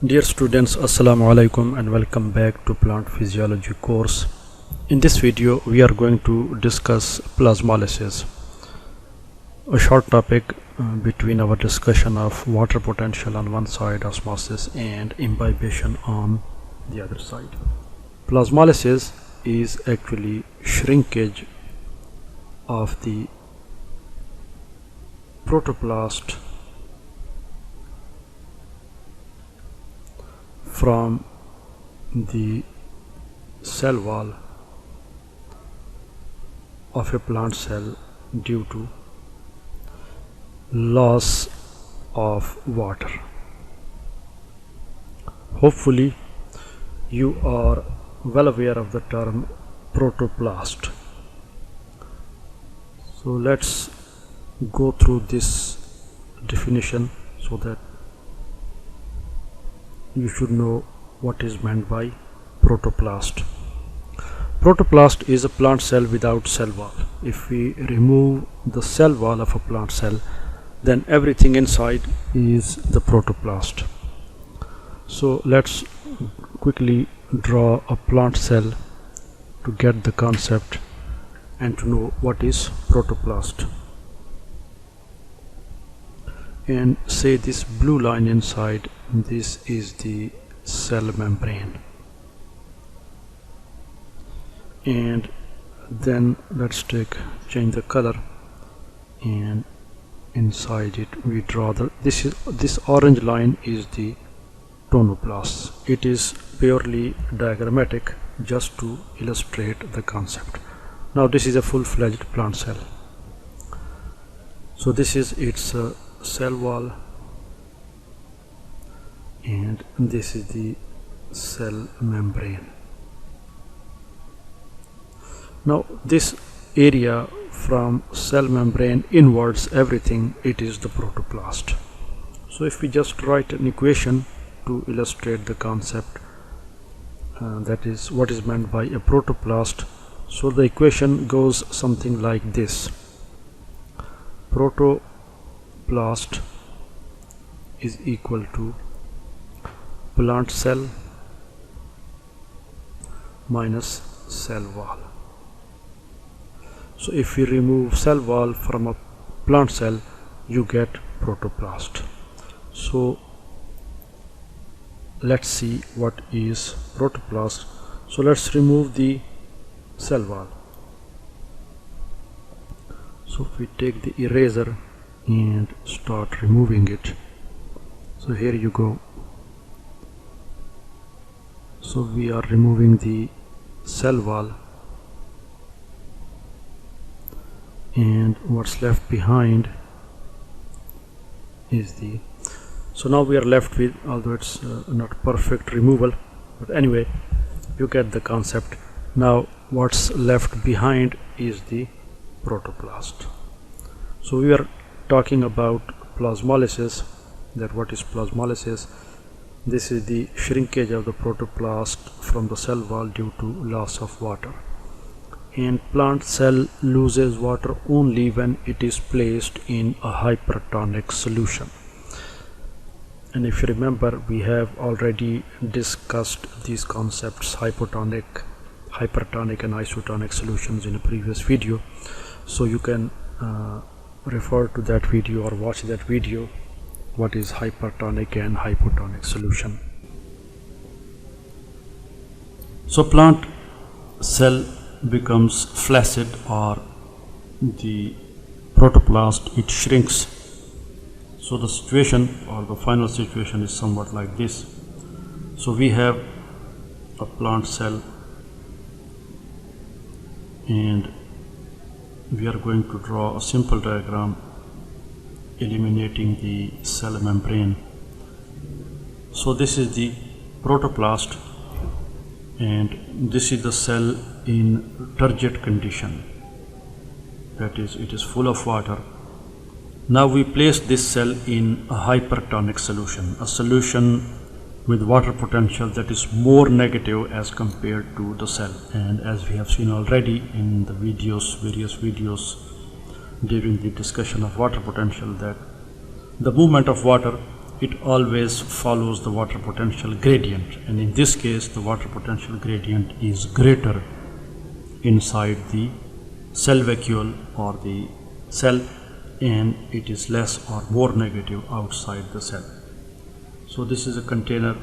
Dear students, Assalamu alaikum and welcome back to Plant Physiology course. In this video we are going to discuss plasmolysis, a short topic between our discussion of water potential on one side, osmosis and imbibition on the other side. Plasmolysis is actually shrinkage of the protoplast from the cell wall of a plant cell due to loss of water. Hopefully you are well aware of the term protoplast. So let's go through this definition so that you should know what is meant by protoplast. Protoplast is a plant cell without cell wall. If we remove the cell wall of a plant cell, then everything inside is the protoplast. So let's quickly draw a plant cell to get the concept and to know what is protoplast. And say this blue line inside, this is the cell membrane, and then let's change the color, and inside it we draw this orange line is the tonoplast. It is purely diagrammatic just to illustrate the concept. Now this is a full-fledged plant cell. So this is its cell wall, and this is the cell membrane. Now this area from cell membrane inwards, everything, it is the protoplast. So if we just write an equation to illustrate the concept, that is what is meant by a protoplast. So the equation goes something like this: protoplast is equal to plant cell minus cell wall. So if we remove cell wall from a plant cell, you get protoplast. So let's see what is protoplast. So let's remove the cell wall. So if we take the eraser and start removing it, so here you go. So we are removing the cell wall, and what's left behind is the, so now we are left with, although it's not perfect removal, but anyway you get the concept. Now what's left behind is the protoplast. So we are talking about plasmolysis. That what is plasmolysis? This is the shrinkage of the protoplast from the cell wall due to loss of water. And plant cell loses water only when it is placed in a hypertonic solution. And if you remember, we have already discussed these concepts, hypertonic and isotonic solutions, in a previous video. So you can refer to that video or watch that video, what is hypertonic and hypotonic solution. So plant cell becomes flaccid, or the protoplast, it shrinks. So the situation, or the final situation, is somewhat like this. So we have a plant cell, and we are going to draw a simple diagram eliminating the cell membrane. So this is the protoplast, and this is the cell in turgid condition, that is, it is full of water. Now we place this cell in a hypertonic solution, a solution with water potential that is more negative as compared to the cell. And as we have seen already in the various videos during the discussion of water potential, that the movement of water it always follows the water potential gradient, and in this case the water potential gradient is greater inside the cell vacuole or the cell, and it is less or more negative outside the cell. So this is a container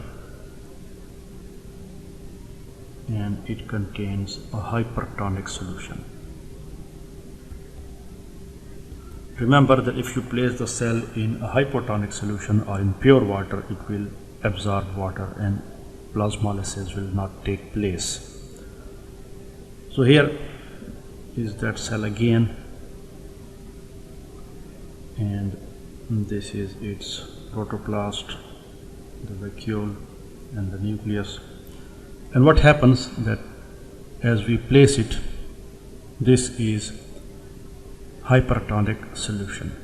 and it contains a hypertonic solution. Remember that if you place the cell in a hypotonic solution or in pure water, it will absorb water and plasmolysis will not take place. So here is that cell again, and this is its protoplast, the vacuole and the nucleus. And what happens that as we place it, this is hypertonic solution.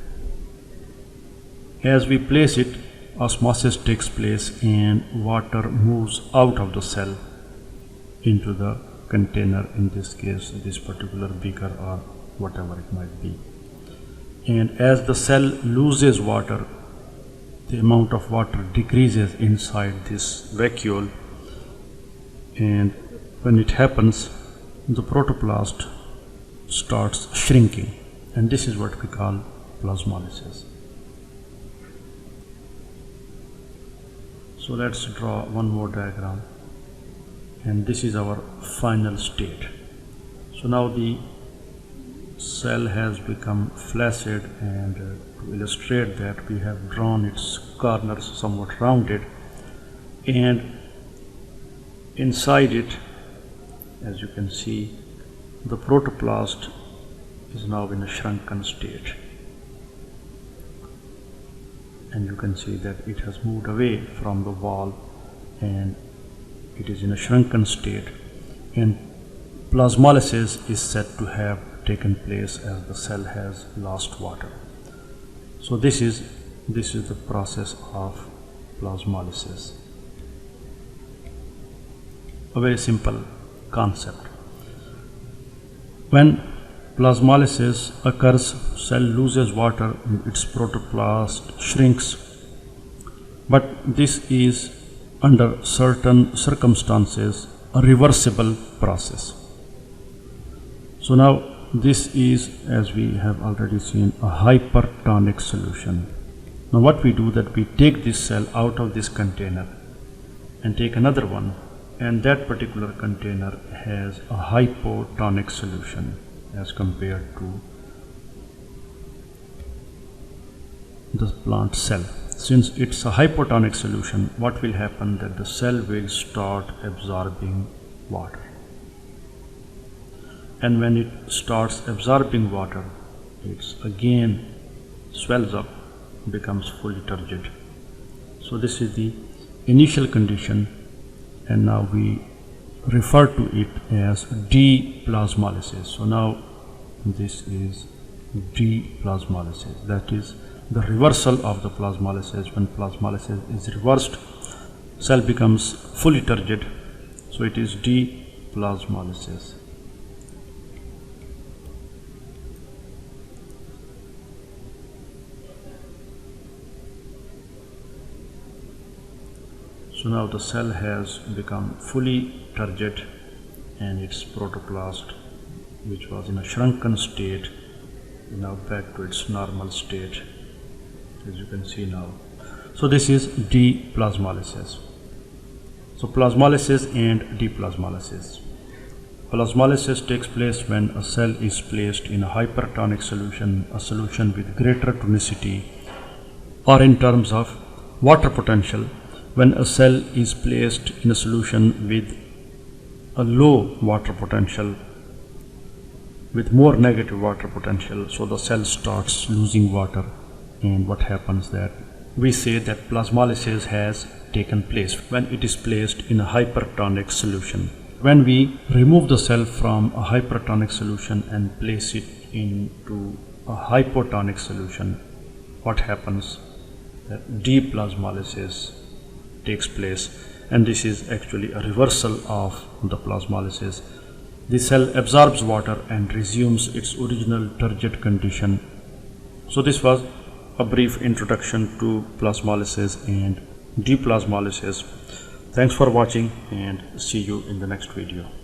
As we place it, osmosis takes place and water moves out of the cell into the container, in this case this particular beaker or whatever it might be. And as the cell loses water, the amount of water decreases inside this vacuole, and when it happens, the protoplast starts shrinking, and this is what we call plasmolysis. So let's draw one more diagram, and this is our final state. So now the cell has become flaccid, and to illustrate that, we have drawn its corners somewhat rounded, and inside it, as you can see, the protoplast is now in a shrunken state, and you can see that it has moved away from the wall and it is in a shrunken state, and plasmolysis is said to have taken place as the cell has lost water. So this is the process of plasmolysis. A very simple concept. When plasmolysis occurs, cell loses water, its protoplast shrinks, but this is under certain circumstances a reversible process. So now this is, as we have already seen, a hypertonic solution. Now what we do, that we take this cell out of this container and take another one, and that particular container has a hypotonic solution as compared to the plant cell. Since it's a hypotonic solution, what will happen, that the cell will start absorbing water. And when it starts absorbing water, it again swells up, becomes fully turgid. So this is the initial condition, and now we refer to it as deplasmolysis. So now this is deplasmolysis, that is the reversal of the plasmolysis. When plasmolysis is reversed, cell becomes fully turgid, so it is deplasmolysis. So now the cell has become fully turgid, and its protoplast, which was in a shrunken state, is now back to its normal state, as you can see now. So this is deplasmolysis. So plasmolysis and deplasmolysis. Plasmolysis takes place when a cell is placed in a hypertonic solution, a solution with greater tonicity, or in terms of water potential, when a cell is placed in a solution with a low water potential, with more negative water potential. So the cell starts losing water, and what happens, that we say that plasmolysis has taken place when it is placed in a hypertonic solution. When we remove the cell from a hypertonic solution and place it into a hypotonic solution, what happens, that deplasmolysis takes place, and this is actually a reversal of the plasmolysis. The cell absorbs water and resumes its original turgid condition. So this was a brief introduction to plasmolysis and deplasmolysis. Thanks for watching and see you in the next video.